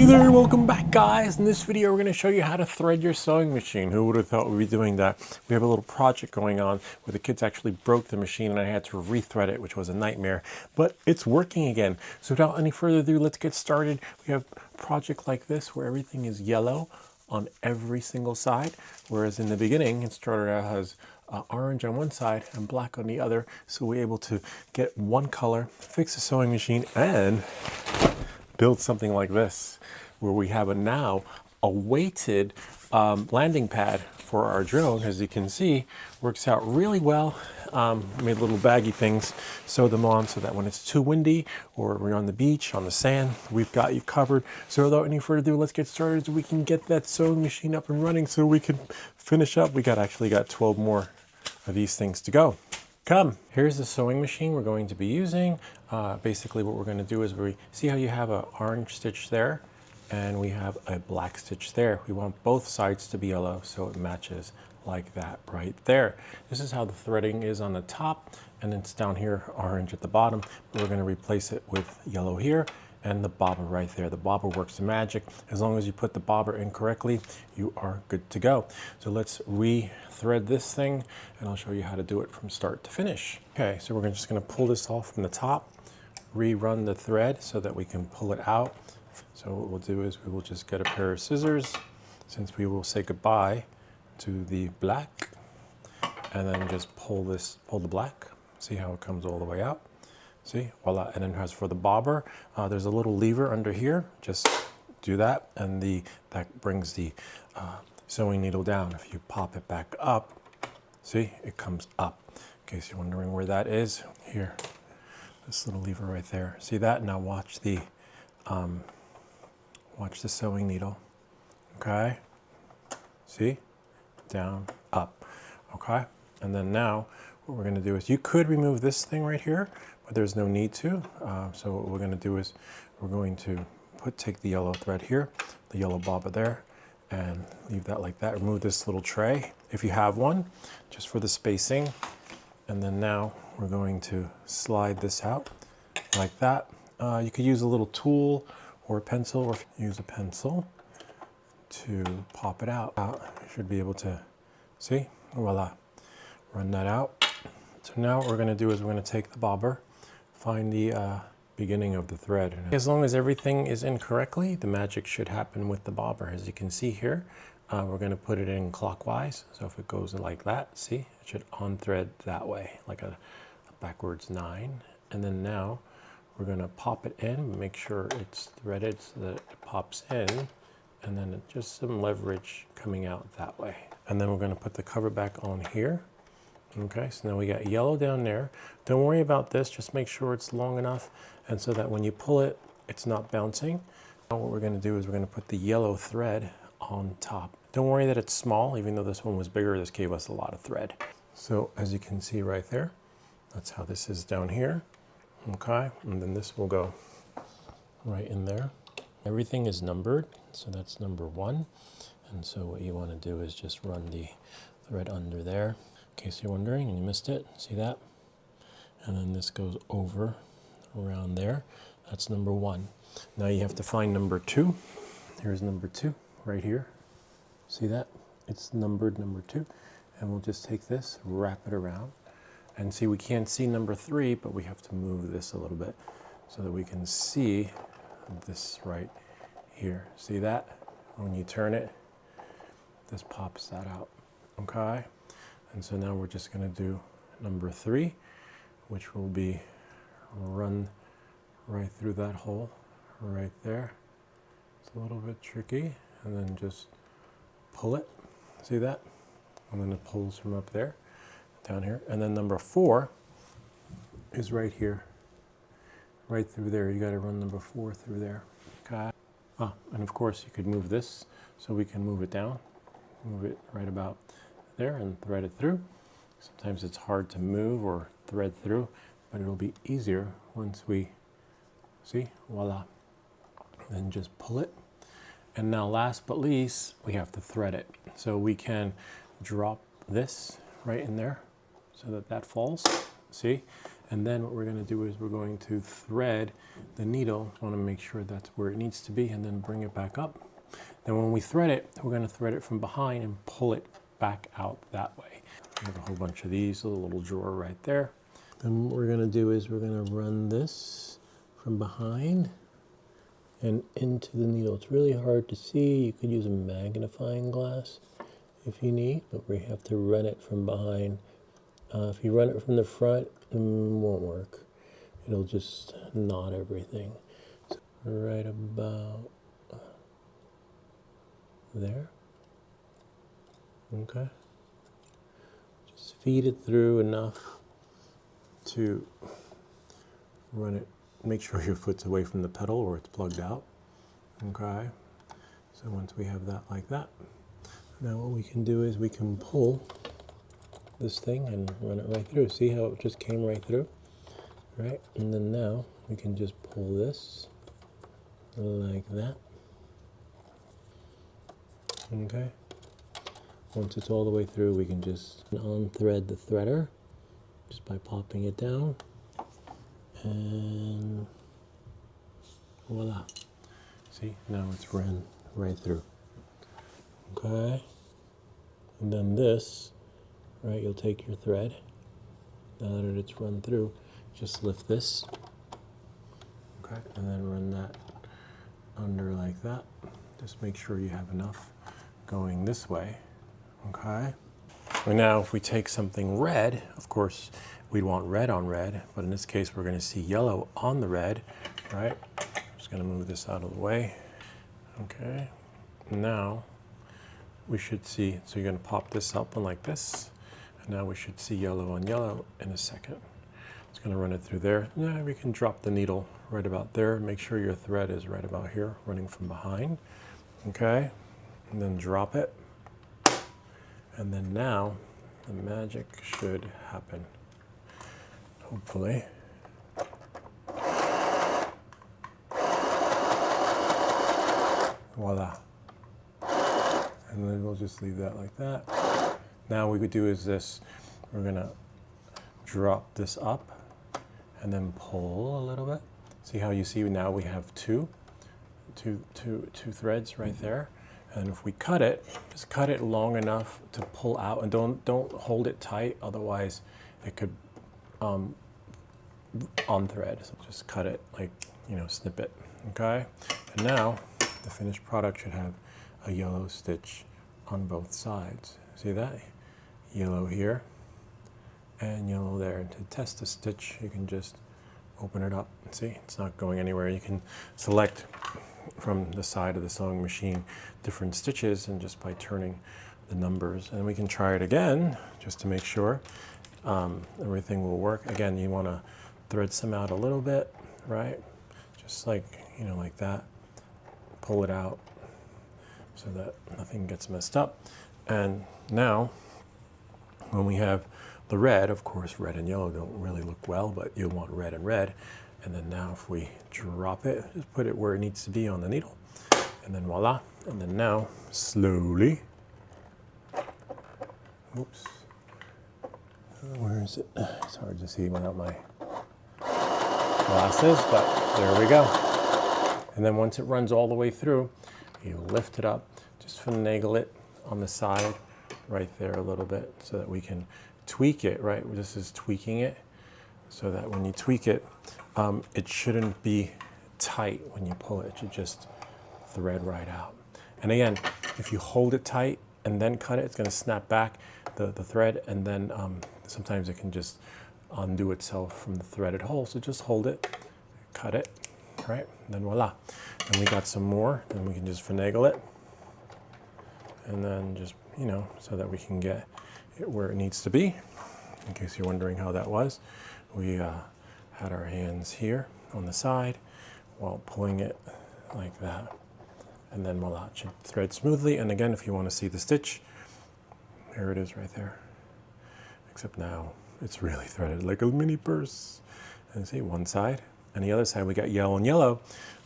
Hey there, welcome back guys. In this video we're going to show you how to thread your sewing machine. Who would have thought we'd be doing that? We have a little project going on where the kids actually broke the machine and I had to rethread it, which was a nightmare, but it's working again. So without any further ado, let's get started. We have a project like this where everything is yellow on every single side, whereas in the beginning it started out as orange on one side and black on the other. So we're able to get one color, fix the sewing machine, and build something like this, where we have now a weighted landing pad for our drone. As you can see, works out really well. Made little baggy things, sew them on so that when it's too windy or we're on the beach, on the sand, we've got you covered. So without any further ado, let's get started so we can get that sewing machine up and running so we can finish up. We actually got 12 more of these things to go. Come. Here's the sewing machine we're going to be using. Basically what we're going to do is we see how you have an orange stitch there and we have a black stitch there. We want both sides to be yellow so it matches like that right there. This is how the threading is on the top, and it's down here orange at the bottom. But we're going to replace it with yellow here and the bobber right there. The bobber works the magic. As long as you put the bobber in correctly, you are good to go. So let's re-thread this thing and I'll show you how to do it from start to finish. Okay, so we're just gonna pull this off from the top, rerun the thread so that we can pull it out. So what we'll do is we will just get a pair of scissors, since we will say goodbye to the black, and then just pull the black. See how it comes all the way out? See, voila. And then as for the bobber, there's a little lever under here. Just do that, and that brings the sewing needle down. If you pop it back up, see, it comes up. In case you're wondering where that is, here, this little lever right there. See that? Now watch the sewing needle. Okay, see, down, up. Okay, and then now what we're going to do is, you could remove this thing right here, but there's no need to. So what we're going to do is we're going to take the yellow thread here, the yellow bobber there, and leave that like that. Remove this little tray if you have one, just for the spacing. And then now we're going to slide this out like that. You could use a little tool or a pencil, or use a pencil to pop it out. You should be able to see, voila, run that out. So now what we're going to do is we're going to take the bobber, find the beginning of the thread. As long as everything is in correctly, the magic should happen with the bobber. As you can see here, we're going to put it in clockwise. So if it goes like that, see, it should on thread that way, like a backwards 9. And then now we're going to pop it in, make sure it's threaded so that it pops in, and then just some leverage coming out that way. And then we're going to put the cover back on here. Okay, so now we got yellow down there. Don't worry about this, just make sure it's long enough, and so that when you pull it, it's not bouncing. Now what we're going to do is we're going to put the yellow thread on top. Don't worry that it's small, even though this one was bigger, this gave us a lot of thread. So as you can see right there, that's how this is down here. Okay, and then this will go right in there. Everything is numbered, so that's number 1. And so what you want to do is just run the thread under there. In case you're wondering and you missed it, see that? And then this goes over around there. That's number 1. Now you have to find number 2. Here's number 2 right here. See that? It's numbered number 2. And we'll just take this, wrap it around. And see, we can't see number 3, but we have to move this a little bit so that we can see this right here. See that? When you turn it, this pops that out. Okay? And so now we're just going to do number 3, which will be run right through that hole right there. It's a little bit tricky. And then just pull it. See that? And then it pulls from up there down here. And then number 4 is right here, right through there. You got to run number 4 through there. Okay. And of course you could move this so we can move it down, move it right about there and thread it through. Sometimes it's hard to move or thread through, but it'll be easier once we see, voila. Then just pull it. And now last but least, we have to thread it. So we can drop this right in there so that falls, see? And then what we're going to do is we're going to thread the needle. I want to make sure that's where it needs to be and then bring it back up. Then when we thread it, we're going to thread it from behind and pull it back out that way. We have a whole bunch of these, a little drawer right there. Then what we're going to do is we're going to run this from behind and into the needle. It's really hard to see. You could use a magnifying glass if you need, but we have to run it from behind. If you run it from the front, it won't work. It'll just knot everything. So right about there. Okay. Just feed it through enough to run it. Make sure your foot's away from the pedal or it's plugged out. Okay. So once we have that like that, now what we can do is we can pull this thing and run it right through. See how it just came right through? Right? And then now we can just pull this like that. Okay. Once it's all the way through, we can just unthread the threader just by popping it down. And voila. See, now it's run right through. Okay. And then this, right, you'll take your thread. Now that it's run through, just lift this. Okay, and then run that under like that. Just make sure you have enough going this way. Okay. And now if we take something red, of course, we'd want red on red, but in this case, we're going to see yellow on the red, right? I'm just going to move this out of the way. Okay. Now we should see, so you're going to pop this up and like this. And now we should see yellow on yellow in a second. It's going to run it through there. Now we can drop the needle right about there. Make sure your thread is right about here, running from behind. Okay. And then drop it. And then now the magic should happen. Hopefully. Voila. And then we'll just leave that like that. Now what we could do is this. We're gonna drop this up and then pull a little bit. See how you see now we have two threads right there. And if we cut it, just cut it long enough to pull out, and don't hold it tight, otherwise it could unthread. So just cut it, like, you know, snip it. Okay. And now the finished product should have a yellow stitch on both sides. See that? Yellow here and yellow there. And to test the stitch, you can just open it up. See, it's not going anywhere. You can select from the side of the sewing machine different stitches, and just by turning the numbers, and we can try it again just to make sure everything will work. Again, you want to thread some out a little bit, right? Just like, you know, like that. Pull it out so that nothing gets messed up. And now when we have the red, of course red and yellow don't really look well, but you'll want red and red. And then now if we drop it, just put it where it needs to be on the needle, and then voila. And then now slowly, oops, where is it? It's hard to see without my glasses, but there we go. And then once it runs all the way through, you lift it up, just finagle it on the side right there a little bit so that we can tweak it, right? This is tweaking it so that when you tweak it, it shouldn't be tight when you pull it. It should just thread right out. And again, if you hold it tight and then cut it, it's going to snap back the thread, and then sometimes it can just undo itself from the threaded hole. So just hold it, cut it, right? And then voila. And we got some more, then we can just finagle it. And then just, you know, so that we can get it where it needs to be. In case you're wondering how that was, we had our hands here on the side while pulling it like that. And then voila, it should thread smoothly. And again, if you want to see the stitch, here it is right there. Except now it's really threaded like a mini purse. And see, one side, and the other side we got yellow and yellow,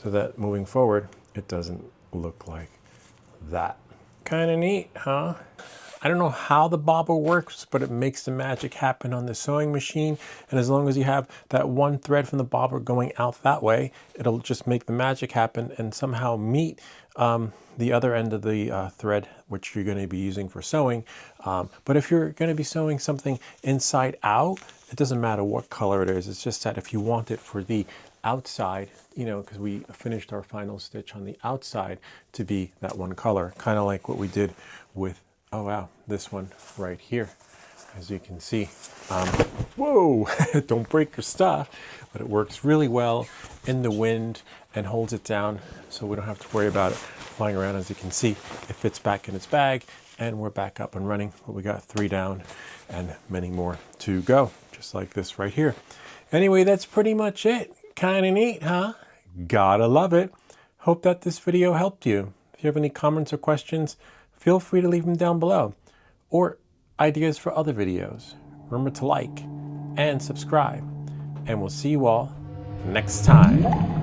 so that moving forward, it doesn't look like that. Kind of neat, huh? I don't know how the bobber works, but it makes the magic happen on the sewing machine. And as long as you have that one thread from the bobber going out that way, it'll just make the magic happen and somehow meet the other end of the thread, which you're going to be using for sewing. But if you're going to be sewing something inside out, it doesn't matter what color it is. It's just that if you want it for the outside, you know, because we finished our final stitch on the outside to be that one color, kind of like what we did with, oh wow, this one right here. As you can see, whoa, don't break your stuff, but it works really well in the wind and holds it down so we don't have to worry about it flying around. As you can see, it fits back in its bag and we're back up and running. But we got 3 down and many more to go, just like this right here. Anyway, that's pretty much it. Kind of neat, huh? Gotta love it. Hope that this video helped you. If you have any comments or questions, feel free to leave them down below, or ideas for other videos. Remember to like and subscribe, and we'll see you all next time.